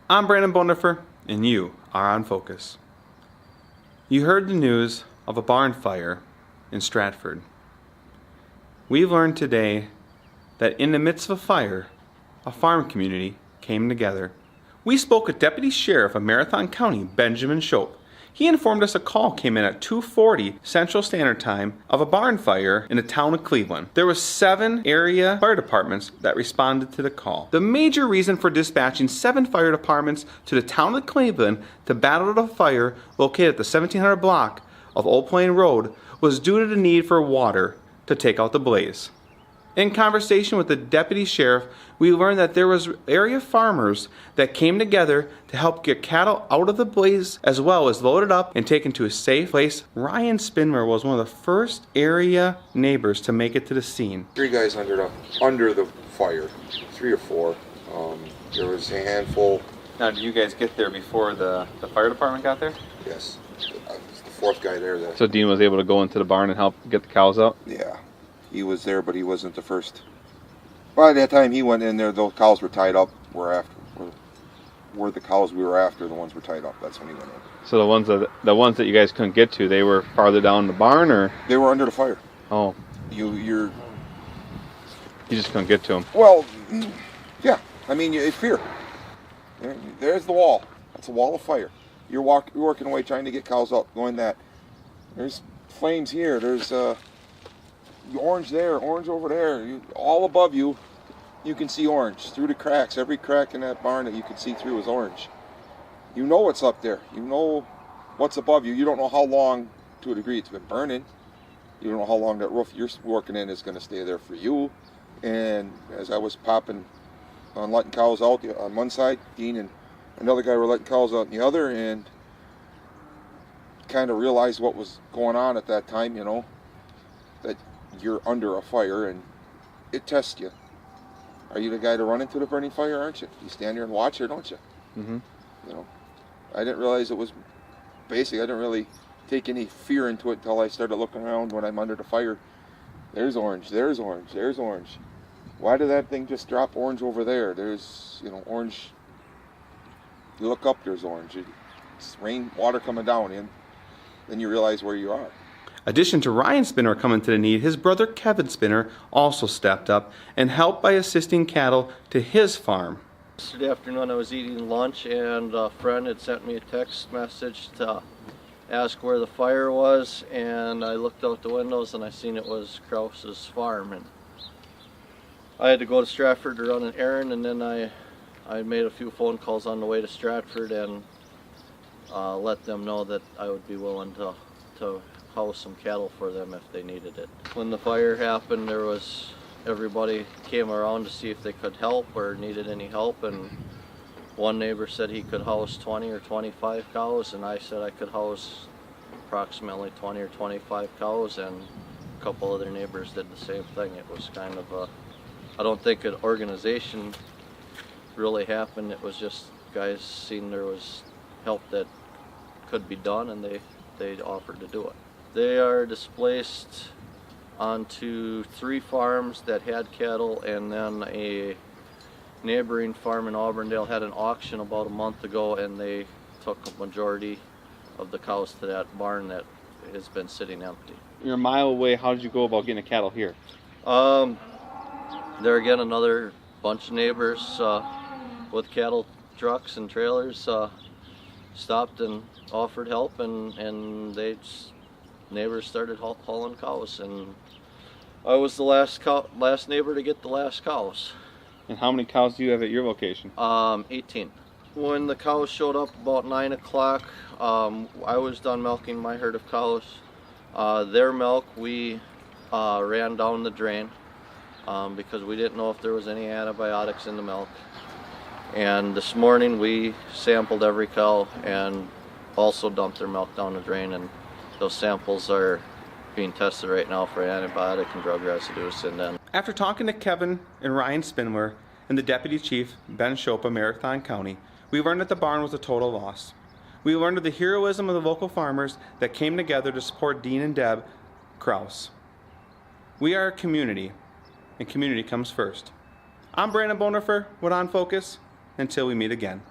I'm Brandon Bondifer, and you are on Focus. You heard the news of a barn fire in Stratford. We've learned today that in the midst of a fire, a farm community came together. We spoke with Deputy Sheriff of Marathon County, Benjamin Shope. He informed us a call came in at 2:40 Central Standard Time of a barn fire in the town of Cleveland. There were 7 area fire departments that responded to the call. The major reason for dispatching 7 fire departments to the town of Cleveland to battle the fire located at the 1700 block of Old Plain Road was due to the need for water to take out the blaze. In conversation with the deputy sheriff, we learned that there was area farmers that came together to help get cattle out of the blaze as well as loaded up and taken to a safe place. Ryan Spindler was one of the first area neighbors to make it to the scene. 3 guys under the fire, 3 or 4. There was a handful. Now, did you guys get there before the fire department got there? Yes, I was the 4th guy there. So Dean was able to go into the barn and help get the cows out? Yeah, he was there, but he wasn't the first. By that time he went in there, those cows were tied up. Where the cows we were after, the ones were tied up. That's when he went in. So the ones that you guys couldn't get to, they were farther down the barn, or They were under the fire. oh, You just couldn't get to them? well, yeah. I mean, it's fear. There's the wall. That's a wall of fire. You're working away trying to get cows out, going that. There's flames here. There's orange there, orange over there. All above you, you can see orange through the cracks. Every crack in that barn that you can see through is orange. You know what's up there. You know what's above you. You don't know how long, to a degree, it's been burning. You don't know how long that roof you're working in is going to stay there for you. And as I was popping on letting cows out on one side, Dean and another guy were letting cows out on the other, and kind of realized what was going on at that time, you know, that you're under a fire and it tests you. Are you the guy to run into the burning fire, aren't you? You stand there and watch her, don't you? Mm-hmm. You know, I didn't realize it was basic. I didn't really take any fear into it until I started looking around when I'm under the fire. There's orange, there's orange, there's orange. Why did that thing just drop orange over there? There's, you know, orange. You look up, there's orange. It's rain, water coming down in. Then you realize where you are. Addition to Ryan Spinner coming to the need, his brother Kevin Spinner also stepped up and helped by assisting cattle to his farm. Yesterday afternoon I was eating lunch and a friend had sent me a text message to ask where the fire was, and I looked out the windows and I seen it was Krause's farm, and I had to go to Stratford to run an errand, and then I made a few phone calls on the way to Stratford and let them know that I would be willing to house some cattle for them if they needed it. When the fire happened, everybody came around to see if they could help or needed any help, and one neighbor said he could house 20 or 25 cows, and I said I could house approximately 20 or 25 cows, and a couple other neighbors did the same thing. It was kind of I don't think an organization really happened. It was just guys seen there was help that could be done, and they offered to do it. They are displaced onto 3 farms that had cattle, and then a neighboring farm in Auburndale had an auction about a month ago, and they took a majority of the cows to that barn that has been sitting empty. You're a mile away. How did you go about getting the cattle here? There again, another bunch of neighbors with cattle trucks and trailers stopped and offered help, and neighbors started hauling cows, and I was the last neighbor to get the last cows. And how many cows do you have at your location? 18. When the cows showed up about 9 o'clock, I was done milking my herd of cows. Their milk we ran down the drain because we didn't know if there was any antibiotics in the milk. And this morning we sampled every cow and also dumped their milk down the drain, and those samples are being tested right now for antibiotic and drug residues. And then, After talking to Kevin and Ryan Spindler and the Deputy Chief, Ben Shope of Marathon County, we learned that the barn was a total loss. We learned of the heroism of the local farmers that came together to support Dean and Deb Krause. We are a community, and community comes first. I'm Brandon Bondifer with OnFocus. Until we meet again.